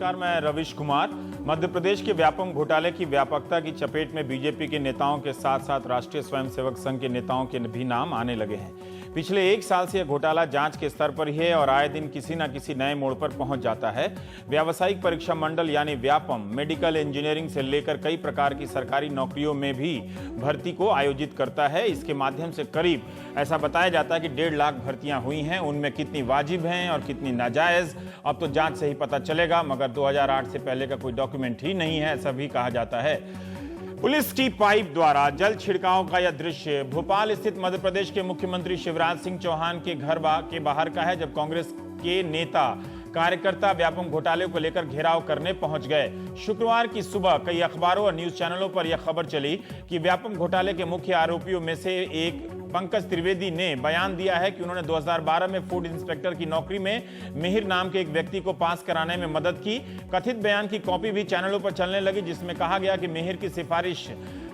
नमस्कार, मैं रविश कुमार। मध्य प्रदेश के व्यापम घोटाले की व्यापकता की चपेट में बीजेपी के नेताओं के साथ साथ राष्ट्रीय स्वयंसेवक संघ के नेताओं के भी नाम आने लगे हैं। पिछले एक साल से यह घोटाला जांच के स्तर पर ही है और आए दिन किसी न किसी नए मोड़ पर पहुंच जाता है। व्यावसायिक परीक्षा मंडल यानी व्यापम मेडिकल इंजीनियरिंग से लेकर कई प्रकार की सरकारी नौकरियों में भी भर्ती को आयोजित करता है। इसके माध्यम से करीब ऐसा बताया जाता है कि 1.5 लाख भर्तियां हुई हैं। उनमें कितनी वाजिब हैं और कितनी नाजायज अब तो जांच से ही पता चलेगा, मगर 2008 से पहले का कोई डॉक्यूमेंट ही नहीं है, ऐसा भी कहा जाता है। पुलिस की पाइप द्वारा जल छिड़काव का यह दृश्य भोपाल स्थित मध्य प्रदेश के मुख्यमंत्री शिवराज सिंह चौहान के घर के बाहर का है, जब कांग्रेस के नेता कार्यकर्ता व्यापम घोटाले को लेकर घेराव करने पहुंच गए। शुक्रवार की सुबह कई अखबारों और न्यूज चैनलों पर यह खबर चली कि व्यापम घोटाले के मुख्य आरोपियों में से एक पंकज त्रिवेदी ने बयान दिया है कि उन्होंने 2012 में फूड इंस्पेक्टर की नौकरी में मिहिर नाम के एक व्यक्ति को पास कराने में मदद की। कथित बयान की कॉपी भी चैनलों पर चलने लगी, जिसमें कहा गया कि मिहिर की सिफारिश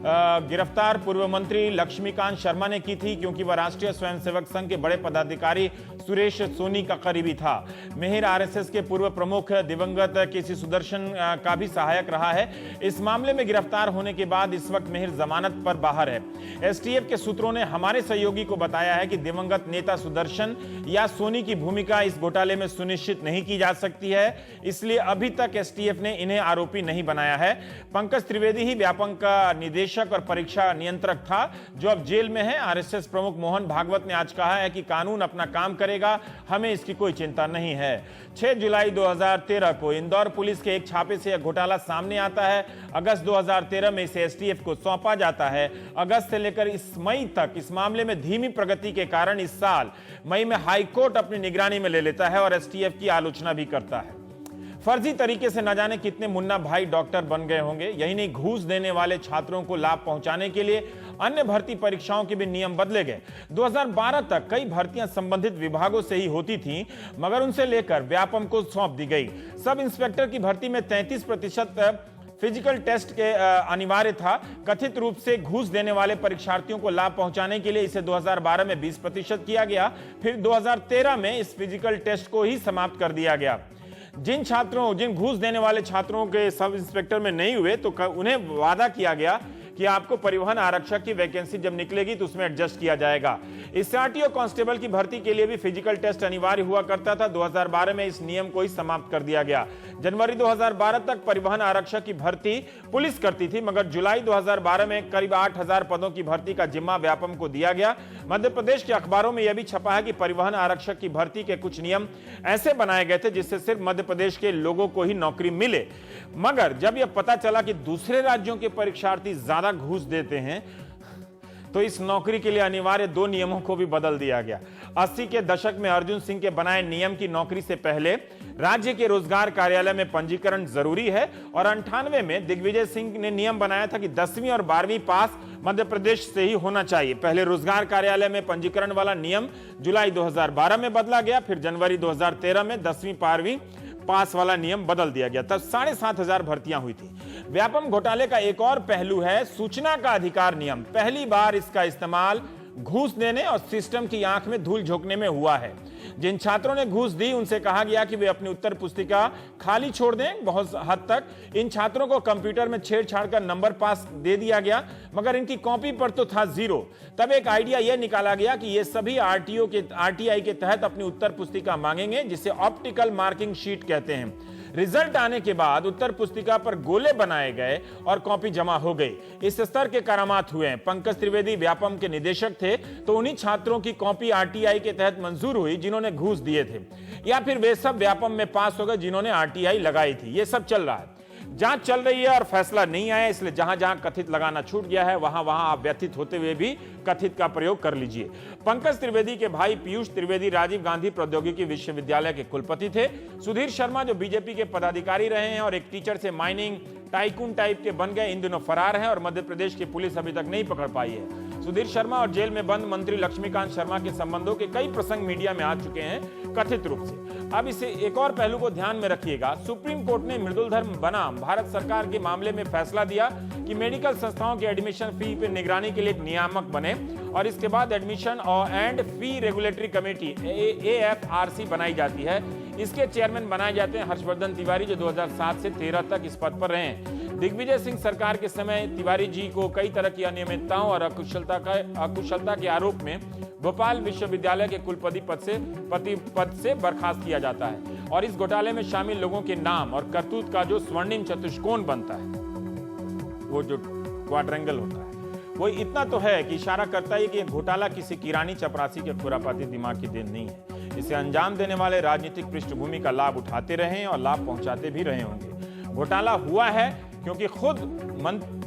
गिरफ्तार पूर्व मंत्री लक्ष्मीकांत शर्मा ने की थी, क्योंकि वह राष्ट्रीय स्वयंसेवक संघ के बड़े पदाधिकारी सुरेश सोनी का करीबी था। मिहिर आरएसएस के पूर्व प्रमुख दिवंगत केसी सुदर्शन का भी सहायक रहा है। इस मामले में गिरफ्तार होने के बाद इस वक्त मिहिर जमानत पर बाहर है। एसटीएफ के सूत्रों ने हमारे सहयोगी को बताया है कि दिवंगत नेता सुदर्शन या सोनी की भूमिका इस घोटाले में सुनिश्चित नहीं की जा सकती है, इसलिए अभी तक एसटीएफ ने इन्हें आरोपी नहीं बनाया है। पंकज त्रिवेदी ही व्यापम का निदेशक और परीक्षा नियंत्रक था, जो अब जेल में है। आरएसएस प्रमुख मोहन भागवत ने आज कहा है कि कानून अपना काम करेगा, हमें इसकी कोई चिंता नहीं है। 6 जुलाई 2013 को इंदौर पुलिस के एक छापे से यह घोटाला सामने आता है। अगस्त 2013 में इसे एसटीएफ को सौंपा जाता है। अगस्त से लेकर इस मई तक इस मामले में धीमी प्रगति के कारण इस साल मई में हाईकोर्ट अपनी निगरानी में ले लेता है और एसटीएफ की आलोचना भी करता है। फर्जी तरीके से न जाने कितने मुन्ना भाई डॉक्टर बन गए होंगे। यही नहीं, घूस देने वाले छात्रों को लाभ पहुंचाने के लिए अन्य भर्ती परीक्षाओं के भी नियम बदले गए। 2012 तक कई भर्तियां संबंधित विभागों से ही होती थीं, मगर उनसे लेकर व्यापम को सौंप दी गई। सब इंस्पेक्टर की भर्ती में 33% फिजिकल टेस्ट के अनिवार्य था। कथित रूप से घूस देने वाले परीक्षार्थियों को लाभ पहुंचाने के लिए इसे 2012 में 20% किया गया। फिर 2013 में इस फिजिकल टेस्ट को ही समाप्त कर दिया गया। जिन घूस देने वाले छात्रों के सब इंस्पेक्टर में नहीं हुए तो उन्हें वादा किया गया कि आपको परिवहन आरक्षक की वैकेंसी जब निकलेगी तो उसमें एडजस्ट किया जाएगा। एसआरटीओ कांस्टेबल की भर्ती के लिए भी फिजिकल टेस्ट अनिवार्य हुआ करता था। 2012 में इस नियम को ही समाप्त कर दिया गया। जनवरी 2012 तक परिवहन आरक्षक की भर्ती पुलिस करती थी, मगर जुलाई 2012 में करीब 8000 पदों की भर्ती का जिम्मा व्यापम को दिया गया। मध्य प्रदेश के अखबारों में यह भी छपा है कि परिवहन आरक्षक की भर्ती के कुछ नियम ऐसे बनाए गए थे जिससे सिर्फ मध्य प्रदेश के लोगों को ही नौकरी मिले। मगर जब यह पता चला कि दूसरे राज्यों के परीक्षार्थी ज्यादा घूस देते हैं, तो इस नौकरी के लिए अनिवार्य 2 नियमों को भी बदल दिया गया। 80 के दशक में अर्जुन सिंह के बनाए नियम की नौकरी से पहले राज्य के रोजगार कार्यालय में पंजीकरण जरूरी है, और 98 में दिग्विजय सिंह ने नियम बनाया था कि 10वीं और 12वीं पास मध्य प्रदेश से ही होना चाहिए। पहले रोजगार कार्यालय में पंजीकरण वाला नियम जुलाई 2012 में बदला गया, फिर जनवरी 2013 में 10वीं 12वीं पास वाला नियम बदल दिया गया। तब 7500 भर्तियां हुई थी। व्यापम घोटाले का एक और पहलू है सूचना का अधिकार नियम। पहली बार इसका इस्तेमाल घूस देने और सिस्टम की आंख में धूल झोंकने में हुआ है। जिन छात्रों ने घूस दी उनसे कहा गया कि वे अपनी उत्तर पुस्तिका खाली छोड़ दें। बहुत हद तक इन छात्रों को कंप्यूटर में छेड़छाड़ कर नंबर पास दे दिया गया, मगर इनकी कॉपी पर तो था 0। तब एक आइडिया यह निकाला गया कि ये सभी आरटीआई के तहत अपनी उत्तर पुस्तिका मांगेंगे, जिसे ऑप्टिकल मार्किंग शीट कहते हैं। रिजल्ट आने के बाद उत्तर पुस्तिका पर गोले बनाए गए और कॉपी जमा हो गई। इस स्तर के करामात हुए हैं। पंकज त्रिवेदी व्यापम के निदेशक थे, तो उन्हीं छात्रों की कॉपी आरटीआई के तहत मंजूर हुई जिन्होंने घूस दिए थे, या फिर वे सब व्यापम में पास हो गए जिन्होंने आरटीआई लगाई थी। ये सब चल रहा है, जांच चल रही है और फैसला नहीं आया, इसलिए जहां जहां कथित लगाना छूट गया है वहां वहां आप व्यथित होते हुए भी कथित का प्रयोग कर लीजिए। पंकज त्रिवेदी के भाई पीयूष त्रिवेदी राजीव गांधी प्रौद्योगिकी विश्वविद्यालय के कुलपति थे। सुधीर शर्मा जो बीजेपी के पदाधिकारी रहे हैं और एक टीचर से माइनिंग टाइकून टाइप के बन गए, इन दिनों फरार हैं और मध्य प्रदेश की पुलिस अभी तक नहीं पकड़ पाई है। सुधीर शर्मा और जेल में बंद मंत्री लक्ष्मीकांत शर्मा के संबंधों के कई प्रसंग मीडिया में आ चुके हैं कथित रूप से। अब इसे एक और पहलू को ध्यान में रखिएगा। सुप्रीम कोर्ट ने मृदुलधर बनाम भारत सरकार के मामले में फैसला दिया कि मेडिकल संस्थाओं के एडमिशन फी पर निगरानी के लिए एक नियामक बने और इसके बाद admission and fee regulatory committee AFRC बनाई जाती है। इसके चेयरमैन बनाए जाते हैं हर्षवर्धन तिवारी, जो 2007 से 13 तक इस पद पर रहे हैं। दिग्विजय सिंह सरकार के समय तिवारी जी को कई तरह की अनियमितताओं और अकुशलता के आरोप में भोपाल विश्वविद्यालय के कुलपति पद से बर्खास्त किया जाता है और इस घोटाले में शामिल लोगों के नाम और करतूत का जो स्वर्णिम चतुष्कोण बनता है, वो जो क्वाड्रेंगल होता है, वो इतना तो है कि इशारा करता है कि यह घोटाला किसी किरानी चपरासी के खुरापाती दिमाग की देन नहीं है। इसे अंजाम देने वाले राजनीतिक पृष्ठभूमि का लाभ उठाते रहे हैं और लाभ पहुंचाते भी रहे होंगे। घोटाला हुआ है क्योंकि खुद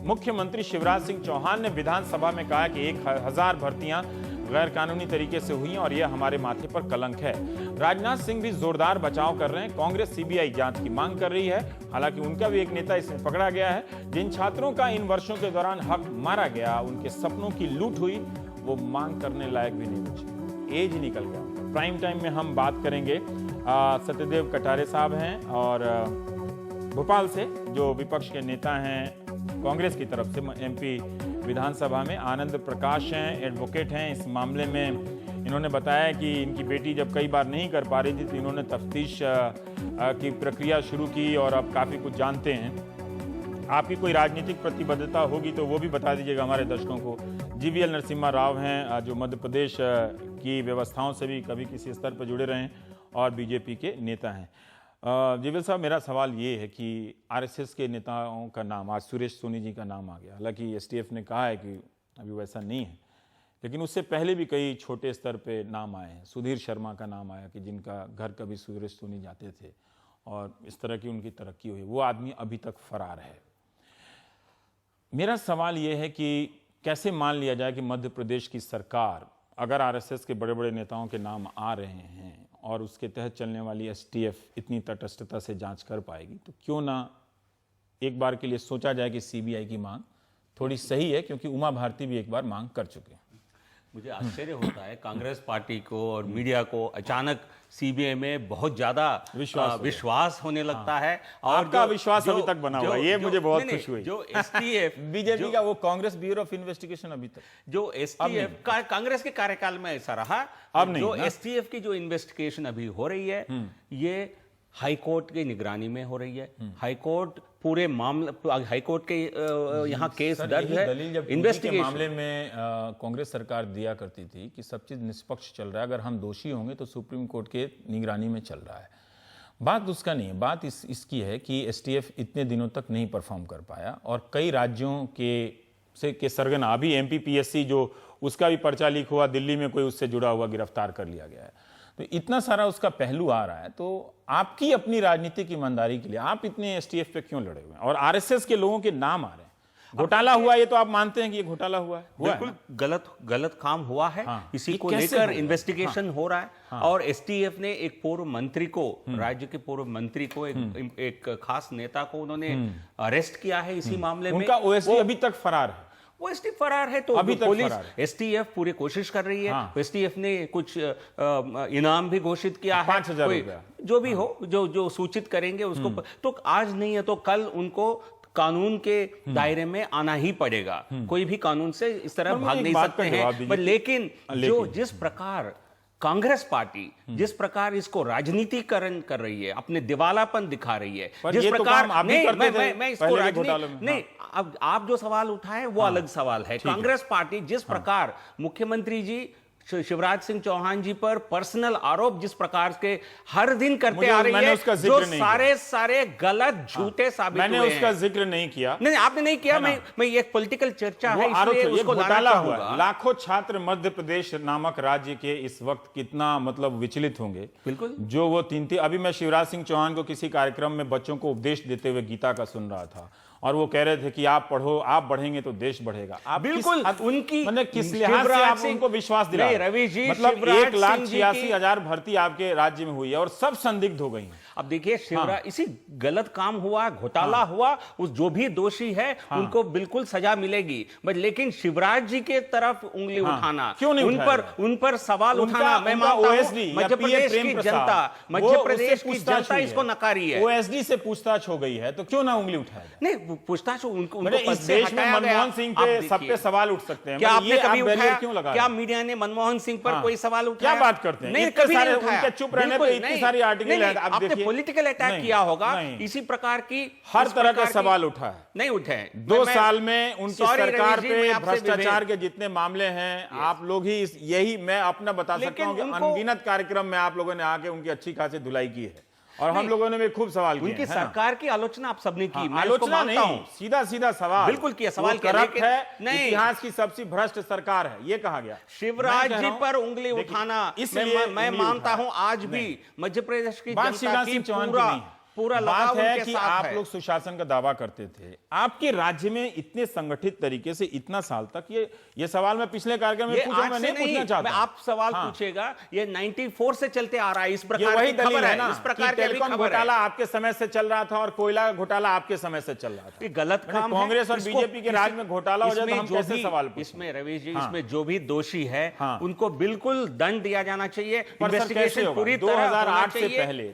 मुख्यमंत्री शिवराज सिंह चौहान ने विधानसभा में कहा कि 1000 भर्तियां गैर कानूनी तरीके से हुई और यह हमारे माथे पर कलंक है। राजनाथ सिंह भी जोरदार बचाव कर रहे हैं। कांग्रेस CBI जांच की मांग कर रही है। हालांकि उनका भी एक नेता इसमें पकड़ा गया है। जिन छात्रों का इन वर्षों के दौरान हक मारा गया, उनके सपनों की लूट हुई, वो मांग करने लायक भी नहीं बचे। एज निकल गया। प्राइम टाइम में हम बात करेंगे। सत्यदेव कटारे साहब हैं और भोपाल से जो विपक्ष के नेता हैं कांग्रेस की तरफ से MP विधानसभा में, आनंद प्रकाश हैं, एडवोकेट हैं। इस मामले में इन्होंने बताया कि इनकी बेटी जब कई बार नहीं कर पा रही थी तो इन्होंने तफ्तीश की प्रक्रिया शुरू की और अब काफ़ी कुछ जानते हैं। आपकी कोई राजनीतिक प्रतिबद्धता होगी तो वो भी बता दीजिएगा हमारे दर्शकों को। GVL नरसिम्हा राव हैं जो मध्य प्रदेश की व्यवस्थाओं से भी कभी किसी स्तर पर जुड़े रहे हैं और BJP के नेता हैं। जीवेल साहब, मेरा सवाल ये है कि RSS के नेताओं का नाम, आज सुरेश सोनी जी का नाम आ गया। हालांकि STF ने कहा है कि अभी वैसा नहीं है, लेकिन उससे पहले भी कई छोटे स्तर पे नाम आए हैं। सुधीर शर्मा का नाम आया कि जिनका घर कभी सुरेश सोनी जाते थे और इस तरह की उनकी तरक्की हुई। वो आदमी अभी तक फरार है। मेरा सवाल ये है कि कैसे मान लिया जाए कि मध्य प्रदेश की सरकार, अगर RSS के बड़े बड़े नेताओं के नाम आ रहे हैं और उसके तहत चलने वाली STF इतनी तटस्थता से जांच कर पाएगी, तो क्यों ना एक बार के लिए सोचा जाए कि CBI की मांग थोड़ी सही है, क्योंकि उमा भारती भी एक बार मांग कर चुके हैं। मुझे आश्चर्य होता है कांग्रेस पार्टी को और मीडिया को अचानक CBI में बहुत ज्यादा विश्वास होने लगता है। और आपका विश्वास अभी तक बना हुआ है, ये मुझे बहुत खुशी हुई। जो STF BJP का वो कांग्रेस ब्यूरो ऑफ इन्वेस्टिगेशन अभी तक जो STF कांग्रेस के कार्यकाल में ऐसा रहा, अब नहीं जो STF की जो इन्वेस्टिगेशन अभी हो रही है ये हाईकोर्ट की निगरानी में हो रही है। हाईकोर्ट पूरे मामले, हाईकोर्ट के यहाँ केस दर्ज है। इन्वेस्टिगेशन मामले में कांग्रेस सरकार दिया करती थी कि सब चीज निष्पक्ष चल रहा है, अगर हम दोषी होंगे तो सुप्रीम कोर्ट के निगरानी में चल रहा है। बात उसका नहीं है, बात इसकी है कि STF इतने दिनों तक नहीं परफॉर्म कर पाया और कई राज्यों के सरगना, अभी MPPSC जो उसका भी पर्चा लीक हुआ, दिल्ली में कोई उससे जुड़ा हुआ गिरफ्तार कर लिया गया है। तो इतना सारा उसका पहलू आ रहा है, तो आपकी अपनी राजनीतिक ईमानदारी के लिए आप इतने STF पे क्यों लड़े हुए हैं और RSS के लोगों के नाम आ रहे हैं? घोटाला हुआ, ये तो आप मानते हैं कि ये घोटाला हुआ है? बिल्कुल गलत काम हुआ है। हाँ, इसी को लेकर इन्वेस्टिगेशन हो रहा है। हाँ, और STF ने एक पूर्व मंत्री को, राज्य के पूर्व मंत्री को, एक खास नेता को उन्होंने अरेस्ट किया है इसी मामले में। उनका OSD अभी तक फरार है। वो STF फरार है, तो अभी पुलिस STF पूरी कोशिश कर रही है। हाँ। STF ने कुछ इनाम भी घोषित किया है, 5000 रुपया, जो भी हो, जो सूचित करेंगे उसको। तो आज नहीं है तो कल उनको कानून के दायरे में आना ही पड़ेगा। कोई भी कानून से इस तरह भाग नहीं सकते हैं। लेकिन जिस प्रकार कांग्रेस पार्टी जिस प्रकार इसको राजनीतिकरण कर रही है, अपने दिवालापन दिखा रही है, जिस प्रकार मैं इसको राजनीति नहीं, अब आप जो सवाल उठाए वो अलग सवाल है। कांग्रेस पार्टी जिस प्रकार मुख्यमंत्री जी शिवराज सिंह चौहान जी पर पर्सनल आरोप जिस प्रकार के हर दिन करते आ रही है, जो सारे गलत झूठे साबित हुए हैं। मैंने उसका जिक्र नहीं किया। नहीं, आपने नहीं किया। मैं एक पॉलिटिकल चर्चा है, इसलिए उसको घोटाला हुआ। लाखों छात्र मध्य प्रदेश नामक राज्य के इस वक्त कितना मतलब विचलित होंगे। बिल्कुल। जो वो तीन अभी मैं शिवराज सिंह चौहान को किसी कार्यक्रम में बच्चों को उपदेश देते हुए गीता का सुन रहा था और वो कह रहे थे कि आप पढ़ो, आप बढ़ेंगे तो देश बढ़ेगा। आप बिल्कुल उनकी मतलब किस लिहाज से आप उनको विश्वास दिला रहे हैं? रवि जी, मतलब शिवराज 1,86,000 भर्ती आपके राज्य में हुई है और सब संदिग्ध हो गई हैं। अब देखिए शिवराज, इसी गलत काम हुआ, घोटाला हुआ, उस जो भी दोषी है उनको बिल्कुल सजा मिलेगी, बट लेकिन शिवराज जी के तरफ उंगली उठाना, क्यों नहीं उन पर सवाल उठाना, मैं मानता हूं मध्य प्रदेश की जनता, मध्य प्रदेश की जनता इसको नकारी है। ओएसडी से पूछताछ हो गई है तो क्यों ना उंगली उठाया जाए? नहीं, पूछताछ उनको इस देश में मनमोहन सिंह पे सब पे सवाल उठ सकते हैं। क्या आपने कभी उठाया? क्यों लगा? क्या मीडिया ने मनमोहन सिंह पर कोई सवाल उठाया? क्या बात करते हैं? नहीं, कभी नहीं उठाया। उनके चुप रहने पे इतनी सारी आर्टिकल है। आप आपने देखिए, पॉलिटिकल अटैक किया होगा, इसी प्रकार की हर तरह का सवाल उठा है। नहीं उठे 2 साल में उनकी सरकार पे भ्रष्टाचार के जितने मामले हैं, आप लोग ही यही मैं अपना बता सकता हूं कि अनगिनत कार्यक्रम में आप लोगों ने आके उनकी अच्छी खासी धुलाई की है और हम लोगों ने भी खूब सवाल किए। उनकी सरकार की आलोचना आप सबने की, मैं आलोचना नहीं, सीधा सीधा सवाल बिल्कुल किया, सवाल करप्ट है, इतिहास की सबसे भ्रष्ट सरकार है, ये कहा गया। शिवराज जी पर उंगली उठाना, इसलिए मैं मानता हूं आज भी मध्य प्रदेश की जनता की पूरा बात है कि आप लोग सुशासन का दावा करते थे। आपके राज्य में इतने संगठित तरीके से इतना साल तक ये सवाल मैं पिछले कार्यक्रम में पूछा, मैं नहीं पूछना चाहता। आप सवाल पूछेगा, ये 94 से चलते आ रहा है। इस प्रकार वही की खबर है ना, इस प्रकार टेलीकॉम घोटाला आपके समय से चल रहा था और कोयला घोटाला आपके समय से चल रहा था। गलत काम, कांग्रेस और बीजेपी के राज में घोटाला हो जाए तो हम कैसे सवाल पूछें? इसमें रवि जी, इसमें जो भी दोषी है उनको बिल्कुल दंड दिया जाना चाहिए। इन्वेस्टिगेशन पूरी तरह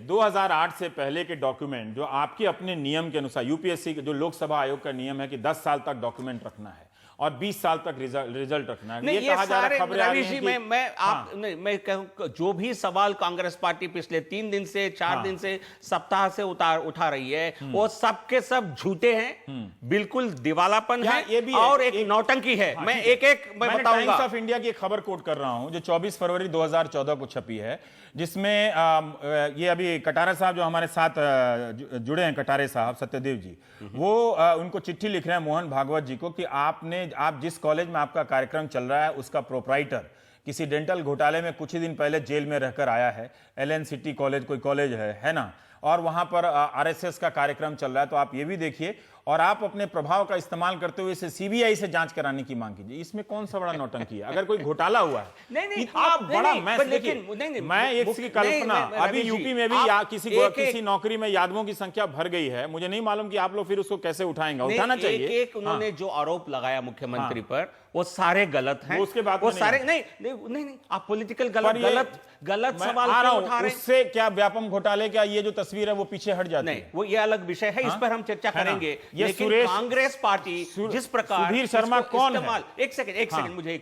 2008 से पहले के डॉक्यूमेंट जो आपके अपने नियम के अनुसार, यूपीएससी के जो लोकसभा आयोग का नियम है कि 10 साल तक डॉक्यूमेंट रखना है और 20 साल तक रिजल्ट रखना है। ये कहा जा रहा है, खबरें आ रही हैं कि मैं कहूं जो भी सवाल कांग्रेस पार्टी पिछले 3 दिन से 4 दिन से सप्ताह से उठा रही है, वो सब के सब झूठे हैं, बिल्कुल दिवालापन है, ये भी और एक नौटंकी है। मैं एक बताऊंगा। टाइम्स ऑफ इंडिया की खबर कोट कर रहा हूं जो 24 फरवरी 2014 को छपी है, जिसमें ये अभी कटारे साहब जो हमारे साथ जुड़े हैं, कटारे साहब सत्यदेव जी, वो उनको चिट्ठी लिख रहे हैं मोहन भागवत जी को कि आप जिस कॉलेज में आपका कार्यक्रम चल रहा है उसका प्रोप्राइटर किसी डेंटल घोटाले में कुछ ही दिन पहले जेल में रहकर आया है। एलन सिटी कॉलेज कोई कॉलेज है ना, और वहां पर आरएसएस का कार्यक्रम चल रहा है। तो आप ये भी देखिए और आप अपने प्रभाव का इस्तेमाल करते हुए इसे सीबीआई से जांच कराने की मांग कीजिए। इसमें कौन सा बड़ा नौटंकी है? अगर कोई घोटाला हुआ है, नहीं, आप बड़ा मैं एक की कल्पना, अभी यूपी में भी किसी नौकरी में यादवों की संख्या भर गई है। मुझे नहीं मालूम कि आप लोग फिर उसको कैसे उठाएंगे, उठाना चाहिए। उन्होंने जो आरोप लगाया मुख्यमंत्री पर वो सारे गलत हैं। उसके बाद वो सारे नहीं, आप पॉलिटिकल गलत सवाल उठा रहे हैं। उससे क्या व्यापम घोटाले का ये जो तस्वीर है वो पीछे हट जाती है? वो ये अलग विषय है, इस पर हम चर्चा करेंगे। लेकिन कांग्रेस पार्टी जिस प्रकार, सुधीर शर्मा कौन है? एक सेकंड मुझे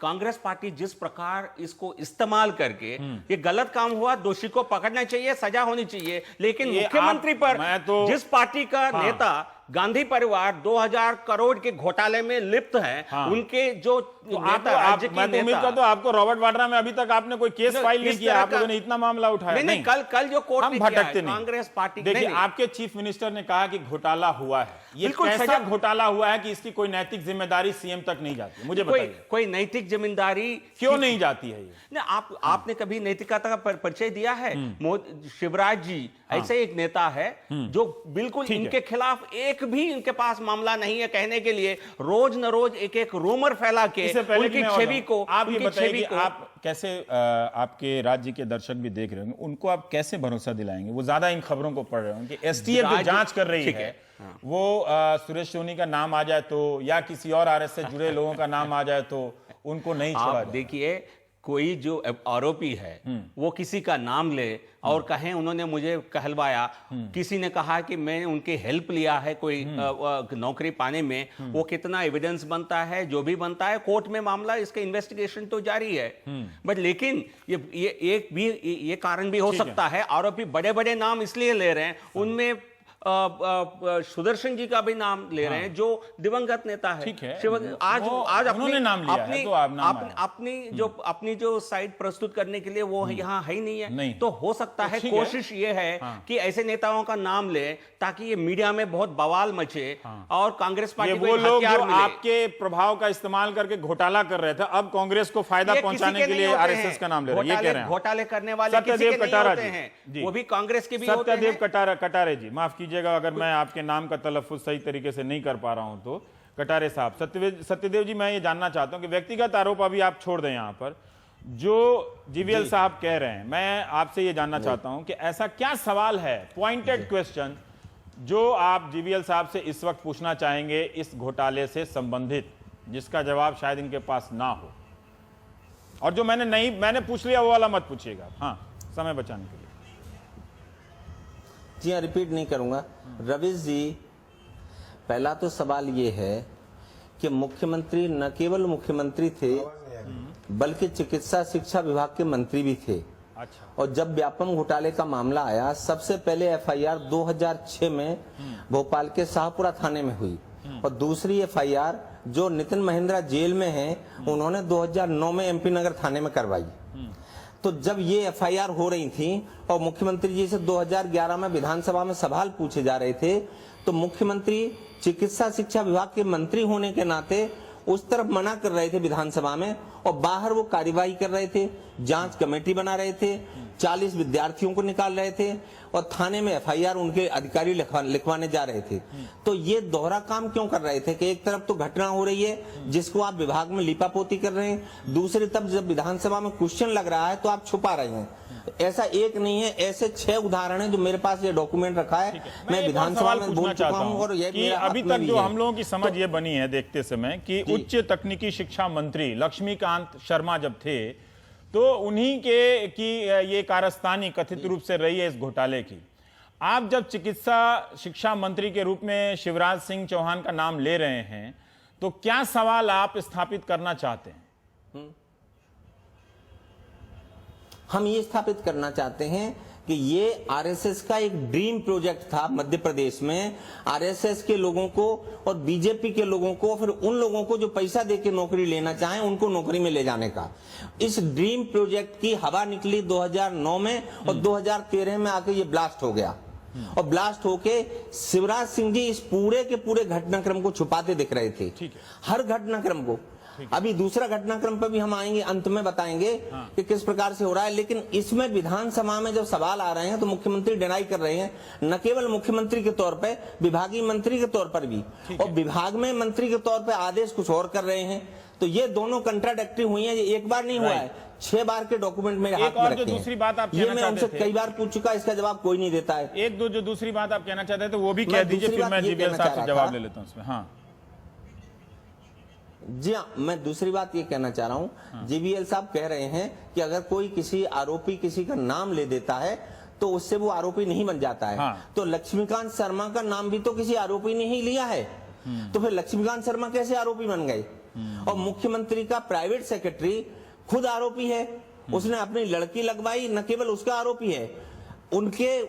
कांग्रेस पार्टी जिस प्रकार इसको इस्तेमाल करके, ये गलत काम हुआ, दोषी को पकड़ना चाहिए, सजा होनी चाहिए। लेकिन मुख्यमंत्री पर जिस पार्टी का नेता गांधी परिवार 2000 करोड़ के घोटाले में लिप्त है, उनके जो राज्य की नेता, तो आपको रॉबर्ट वाड्रा में अभी तक आपने कोई केस फाइल नहीं किया, आप लोगों ने इतना मामला उठाया नहीं। कल जो कोर्ट हम भटकते नहीं। कांग्रेस पार्टी, देखिए आपके चीफ मिनिस्टर ने कहा कि घोटाला हुआ है। ये कैसा घोटाला हुआ है कि इसकी कोई नैतिक जिम्मेदारी सीएम तक नहीं जाती? मुझे बताइए, कोई नैतिक जिम्मेदारी क्यों नहीं जाती है? ये आपने कभी नैतिकता का परिचय दिया है? शिवराज जी ऐसे एक नेता है जो बिल्कुल इनके खिलाफ एक भी इनके पास मामला नहीं है कहने के लिए रोज न रोज एक रूमर फैला के उनकी छवि को, आप ये बताइए कि आप कैसे, आपके राज्य के दर्शक भी देख रहे होंगे, उनको आप कैसे भरोसा दिलाएंगे? वो ज्यादा इन खबरों को पढ़ रहे होंगे कि एसटीएफ जो जांच कर रही है वो सुरेश सोनी का नाम आ जाए तो, या किसी और आरएस से जुड़े लोगों का नाम आ जाए तो उनको नहीं छोड़ा जाए। देखिए कोई जो आरोपी है वो किसी का नाम ले और कहें उन्होंने मुझे कहलवाया, किसी ने कहा कि मैंने उनकी हेल्प लिया है कोई नौकरी पाने में, वो कितना एविडेंस बनता है, जो भी बनता है कोर्ट में मामला, इसका इन्वेस्टिगेशन तो जारी है। बट लेकिन ये कारण भी हो सकता है, आरोपी बड़े बड़े नाम इसलिए ले रहे हैं, उनमें सुदर्शन जी का भी नाम ले रहे हैं जो दिवंगत नेता है। ठीक है, आज अपनी जो साइड प्रस्तुत करने के लिए वो यहाँ है ही नहीं है। तो हो सकता है कोशिश ये है कि ऐसे नेताओं का नाम ले ताकि ये मीडिया में बहुत बवाल मचे और कांग्रेस पार्टी वो लोग जो आपके प्रभाव का इस्तेमाल करके घोटाला कर रहे थे, अब कांग्रेस को फायदा पहुंचाने के लिए आरएसएस का नाम ले रहे हैं। ये कह रहे हैं घोटाले करने वाले किसी के नहीं होते हैं, वो भी कांग्रेस के भी होते हैं। सत्यदेव कटारे जी, माफ कीजिए, कीजिएगा अगर मैं आपके नाम का तलफ़ुज़ सही तरीके से नहीं कर पा रहा हूं तो। कटारे साहब, सत्यदेव जी, मैं ये जानना चाहता हूं कि व्यक्तिगत आरोप अभी आप छोड़ दें यहां पर, जो जीवीएल साहब कह रहे हैं, मैं आपसे ये जानना चाहता हूं कि ऐसा क्या सवाल है, पॉइंटेड क्वेश्चन, जो आप जीवीएल साहब से इस वक्त पूछना चाहेंगे इस घोटाले से संबंधित, जिसका जवाब शायद इनके पास ना हो, और जो मैंने पूछ लिया वो वाला मत पूछिएगा, हाँ, समय बचाने के लिए। जी हाँ, रिपीट नहीं करूंगा। रवीश जी, पहला तो सवाल ये है कि मुख्यमंत्री न केवल मुख्यमंत्री थे बल्कि चिकित्सा शिक्षा विभाग के मंत्री भी थे। अच्छा। और जब व्यापम घोटाले का मामला आया, सबसे पहले एफआईआर 2006 में भोपाल के शाहपुरा थाने में हुई, और दूसरी एफआईआर जो नितिन महिंद्रा जेल में है उन्होंने 2009 में एमपी नगर थाने में करवाई। तो जब ये एफआईआर हो रही थी और मुख्यमंत्री जी से 2011 में विधानसभा में सवाल पूछे जा रहे थे, तो मुख्यमंत्री चिकित्सा शिक्षा विभाग के मंत्री होने के नाते उस तरफ मना कर रहे थे विधानसभा में, और बाहर वो कार्यवाही कर रहे थे, जांच कमेटी बना रहे थे, 40 विद्यार्थियों को निकाल रहे थे, और थाने में एफआईआर उनके अधिकारी लिखवाने जा रहे थे। तो ये दोहरा काम क्यों कर रहे थे कि एक तरफ तो घटना हो रही है जिसको आप विभाग में लिपापोती कर रहे हैं, दूसरी तरफ जब विधानसभा में क्वेश्चन लग रहा है तो आप छुपा रहे हैं। ऐसा एक नहीं है, ऐसे 6 उदाहरण है जो मेरे पास ये डॉक्यूमेंट रखा है। मैं विधानसभा में बोल चुका हूं, और ये कि अभी तक जो हम लोगों की समझ ये बनी है देखते समय कि उच्च तकनीकी शिक्षा मंत्री लक्ष्मीकांत शर्मा जब थे तो उन्हीं के की ये कारस्तानी कथित रूप से रही है इस घोटाले की। आप जब चिकित्सा शिक्षा मंत्री के रूप में शिवराज सिंह चौहान का नाम ले रहे हैं तो क्या सवाल आप स्थापित करना चाहते हैं? हम ये स्थापित करना चाहते हैं कि ये आरएसएस का एक ड्रीम प्रोजेक्ट था मध्य प्रदेश में, आरएसएस के लोगों को और बीजेपी के लोगों को, फिर उन लोगों को जो पैसा देके नौकरी लेना चाहें उनको नौकरी में ले जाने का। इस ड्रीम प्रोजेक्ट की हवा निकली 2009 में, और 2013 में आके ये ब्लास्ट हो गया, और ब्लास्ट होके शिवराज सिंह जी इस पूरे के पूरे घटनाक्रम को छुपाते दिख रहे थे, हर घटनाक्रम को। अभी दूसरा घटनाक्रम पर भी हम आएंगे, अंत में बताएंगे कि किस प्रकार से हो रहा है। लेकिन इसमें विधानसभा में जब सवाल आ रहे हैं तो मुख्यमंत्री डिनाई कर रहे हैं, न केवल मुख्यमंत्री के तौर पे, विभागीय मंत्री के तौर पर भी, और विभाग में मंत्री के तौर पे आदेश कुछ और कर रहे हैं। तो ये दोनों कंट्राडिक्टरी हुई है, ये एक बार नहीं हुआ है, 6 बार के डॉक्यूमेंट मेरे हाथ में रखे हैं। दूसरी बात आप ये मैं उनसे कई बार पूछ चुका, इसका जवाब कोई नहीं देता है। एक दो जो दूसरी बात आप कहना चाहते थे वो भी कह दीजिए, फिर मैं जीवीएल साहब से जवाब ले लेता हूं उसमें। हाँ जी हाँ, मैं दूसरी बात ये कहना चाह रहा हूँ, जीवीएल साहब कह रहे हैं कि अगर कोई किसी आरोपी किसी का नाम ले देता है तो उससे वो आरोपी नहीं बन जाता है। तो लक्ष्मीकांत शर्मा का नाम भी तो किसी आरोपी ने ही लिया है, तो फिर लक्ष्मीकांत शर्मा कैसे आरोपी बन गए? और मुख्यमंत्री का प्राइवेट सेक्रेटरी खुद आरोपी है, उसने अपनी लड़की लगवाई, न केवल उसका आरोपी है, उनके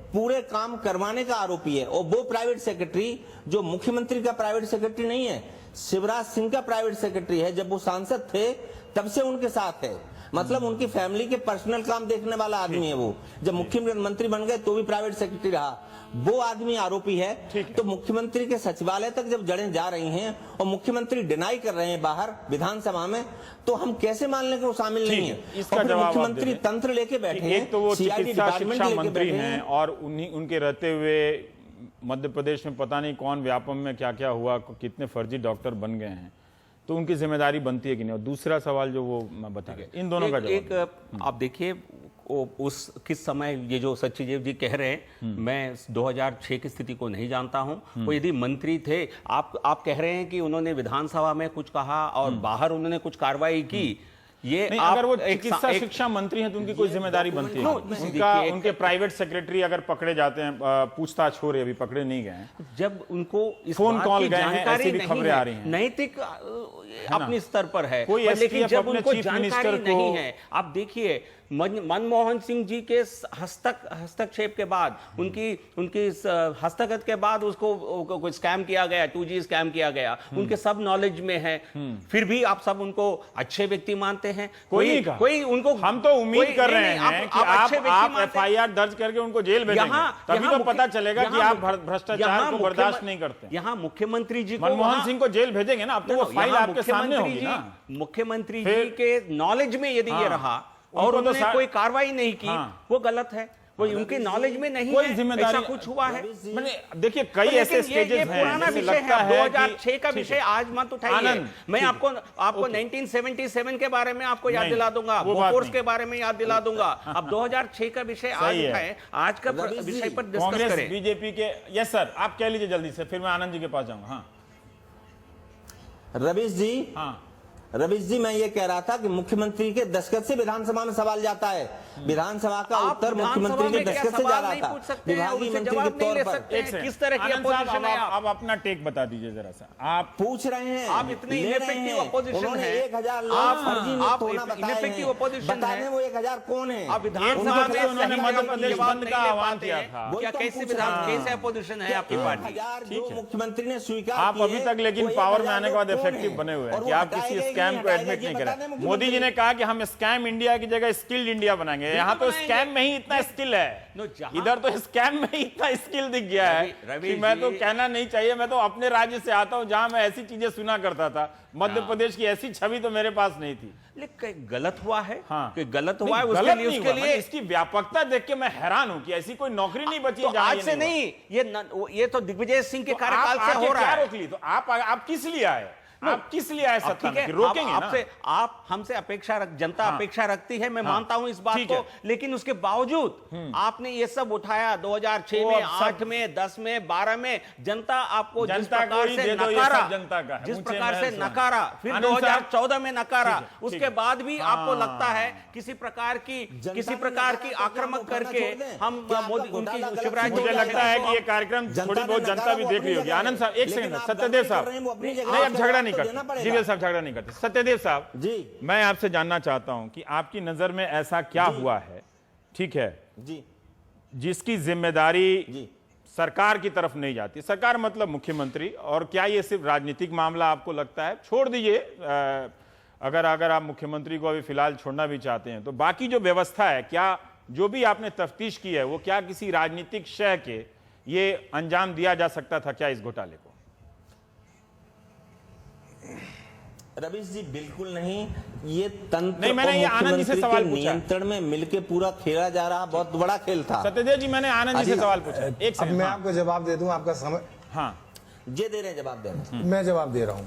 पूरे काम करवाने का आरोपी है। और वो प्राइवेट सेक्रेटरी जो मुख्यमंत्री का प्राइवेट सेक्रेटरी नहीं है, शिवराज सिंह का प्राइवेट सेक्रेटरी है, जब वो सांसद थे तब से उनके साथ है, मतलब उनकी फैमिली के पर्सनल काम देखने वाला आदमी है वो। जब मुख्यमंत्री बन गए तो भी प्राइवेट सेक्रेटरी रहा, वो आदमी आरोपी है। तो मुख्यमंत्री के सचिवालय तक जब जड़ें जा रही हैं और मुख्यमंत्री डिनाई कर रहे हैं बाहर विधानसभा में, तो हम कैसे मान लें कि वो शामिल नहीं है? इसका जवाब मुख्यमंत्री तंत्र लेके बैठे हैं, एक तो वो चिकित्सा शिक्षा मंत्री हैं और उनके रहते हुए मध्य प्रदेश में पता नहीं कौन व्यापम में क्या क्या हुआ, कितने फर्जी डॉक्टर बन गए हैं, तो उनकी जिम्मेदारी बनती है कि नहीं? और दूसरा सवाल जो वो मैं बता रहे, इन दोनों का जवाब। आप देखिए उस किस समय ये जो सच्चिदेव जी कह रहे हैं, मैं 2006 की स्थिति को नहीं जानता हूं। वो यदि मंत्री थे, आप कह रहे हैं कि उन्होंने विधानसभा में कुछ कहा और बाहर उन्होंने कुछ कार्रवाई की, ये नहीं, अगर वो चिकित्सा शिक्षा मंत्री हैं तो उनकी कोई जिम्मेदारी बनती है? उनके प्राइवेट सेक्रेटरी अगर पकड़े जाते हैं, पूछताछ हो रही है, अभी पकड़े नहीं गए हैं, जब उनको फोन कॉल गए हैं, ऐसी भी खबरें आ रही हैं, नैतिक अपने स्तर पर है, लेकिन जब उनको जानकारी नहीं है, आप देखिए मनमोहन सिंह जी के हस्तक्षेप के बाद, उनकी हस्तक्षेप के बाद उसको स्कैम किया गया, 2G स्कैम किया गया, उनके सब नॉलेज में है, फिर भी आप सब उनको अच्छे व्यक्ति मानते हैं? कोई उनको, हम तो उम्मीद कर रहे हैं कि आप एफआईआर दर्ज करके उनको जेल भेजेंगे, तभी तो पता चलेगा कि आप भ्रष्टाचार को बर्दाश्त नहीं करते। यहाँ मुख्यमंत्री जी, मनमोहन सिंह को जेल भेजेंगे ना, अब तो वो फाइल आपके सामने होगी ना। मुख्यमंत्री जी के नॉलेज में यदि ये रहा और उन्होंने कोई कार्रवाई नहीं की, वो गलत है। वो उनके नॉलेज में नहीं कोई है, जिम्मेदारी ऐसा कुछ हुआ है। मैंने देखिए कई ऐसे स्टेजेस हैं, पुराना जैसे विषय लगता है, है 2006 का विषय आज मत उठाइए। आनंद, मैं ठीक आपको 1977 के बारे में आपको याद नहीं, दिला दूंगा, वो बात बोफोर्स नहीं। के बारे में याद दिला दूंगा। अब 2006 का विषय आज सही है। उठाएं, आज का विषय पर डिस्कस कांग्रेस करें। बीजेपी के, यस सर, आप कह लीजिए जल्दी से, फिर मैं आनंद जी के पास जाऊंगा। हाँ रवीश जी, हाँ रवीश जी, मैं ये कह रहा था कि मुख्यमंत्री के दस्तखत से विधानसभा में सवाल जाता है। विधानसभा का आप उत्तर विधानसभा मुख्यमंत्री के में क्या दस्तखत से जा सवाल रहा नहीं था पूछ सकते हैं, विभागीय उनसे मंत्री जवाब के नहीं ले तौर पर। सकते हैं। एक सेकंड, किस तरह की आनंद साहब, अपोजिशन है आप अपना टेक बता दीजिए जरा सा। आप पूछ रहे हैं, आप इतनी ले रहे इनफेक्टिव हैं। अपोजिशन उन्होंने है। 1000 लोग आप फर्जी नियुक्त आप होना बताए इनफेक्टिव हैं। अपोजिशन बता है। दें वो 1000 कौन है। आप विधानसभा उनके में खिलाफ उन्होंने सही मध्य जवाब प्रदेश जवाब बंद नहीं का ले आह्वान पाते किया हैं। था। वही क्या तो कैसे पूछ विधान रहा हूं। कैसे अपोजिशन है आपकी पार्टी? 1000 ठीक जो है। मुख्यमंत्री ने स्वीकार आप किए, अभी तक लेकिन वो पावर में 1000 आने के बाद लोग कौन इफेक्टिव हैं? बने हुए हैं और कि वो आप किसी हटाए गए स्कैम नहीं को हटाए एडमिट गए, नहीं ये बता करें। दें मुख्यमंत्री। मोदी जी ने कहा कि हम स्कैम इंडिया की जगह स्किल्ड इंडिया बनाएंगे। यहाँ तो बनाएंगे। स्कैम में ही इतना स्किल है, इधर तो स्कैम में ही इतना स्किल दिख गया है रवि कि मैं जी, तो कहना नहीं चाहिए। मैं तो अपने राज्य से आता हूँ जहां मैं ऐसी चीजें सुना करता था। मध्य प्रदेश की ऐसी छवि तो मेरे पास नहीं थी। लेकिन गलत हुआ है। हाँ, कोई गलत हुआ है नहीं, उसके गलत लिए नहीं उसके हुआ। लिए इसकी व्यापकता देख के मैं हैरान हूं कि ऐसी कोई नौकरी नहीं बची तो है जहां आज ये से हुआ। नहीं, ये तो दिग्विजय सिंह के तो कार्यकाल आप से आके हो रहा क्या है। रोक ली? तो आप किस लिए आए? आप किस लिए आए अब सत्ता ठीक में? है, कि रोकेंगे ना? आपसे आप हमसे जनता हाँ। अपेक्षा रखती है, मैं हाँ। मानता हूं इस बात ठीक को। है। लेकिन उसके बावजूद आपने ये सब उठाया 2006 वो में, अब सब- 8 में, 10 में, 12 में। जनता आपको जिस जनता को प्रकार ही से दे दो, ये नकारा, सब जनता का है। जिस ऊंचे प्रकार से महल सुहाने। नकारा, फिर आनंद साहब, 2014 में नकारा, ठीक है, उसके ठीक है। बाद भी आपको हाँ। लगता है किसी प्रकार की आक्रामक करके हम मोदी उनकी शिवराज मुझे लगता है कि ये कार्यक्रम थोड़ी बहुत जनता भी देख रही होगी। आनंद साहब, एक सेकंड, सत्यदेव साहब, नहीं अब झगड़ा नहीं करते, जीवेल साहब झगड़ा नहीं करते। सत्यदेव साहब जी, मैं आपसे जानना चाहता हूं कि आपकी नजर में ऐसा क्या हुआ है, ठीक है, जी, जिसकी जिम्मेदारी जी, सरकार की तरफ नहीं जाती? सरकार मतलब मुख्यमंत्री। और क्या ये सिर्फ राजनीतिक मामला आपको लगता है? छोड़ दीजिए, अगर आप मुख्यमंत्री को अभी फिलहाल छोड़ना भी चाहते हैं तो बाकी जो व्यवस्था है, क्या जो भी आपने तफ्तीश की है वो क्या किसी राजनीतिक शय के ये अंजाम दिया जा सकता था क्या इस घोटाले को? रवीश जी बिल्कुल नहीं। ये तंत्र नहीं, मैंने ये आनंद जी से मुख्यमंत्री सवाल के पूछा। नियंत्रण में मिलके पूरा खेला जा रहा बहुत बड़ा खेल था। सत्यदेव जी, मैंने आनंद जी से सवाल पूछा। एक अब सेकंड, मैं हाँ, आपको जवाब दे दूं, आपका समय हाँ, जे दे रहे हैं, जवाब दे रहे हैं। मैं जवाब दे रहा हूं।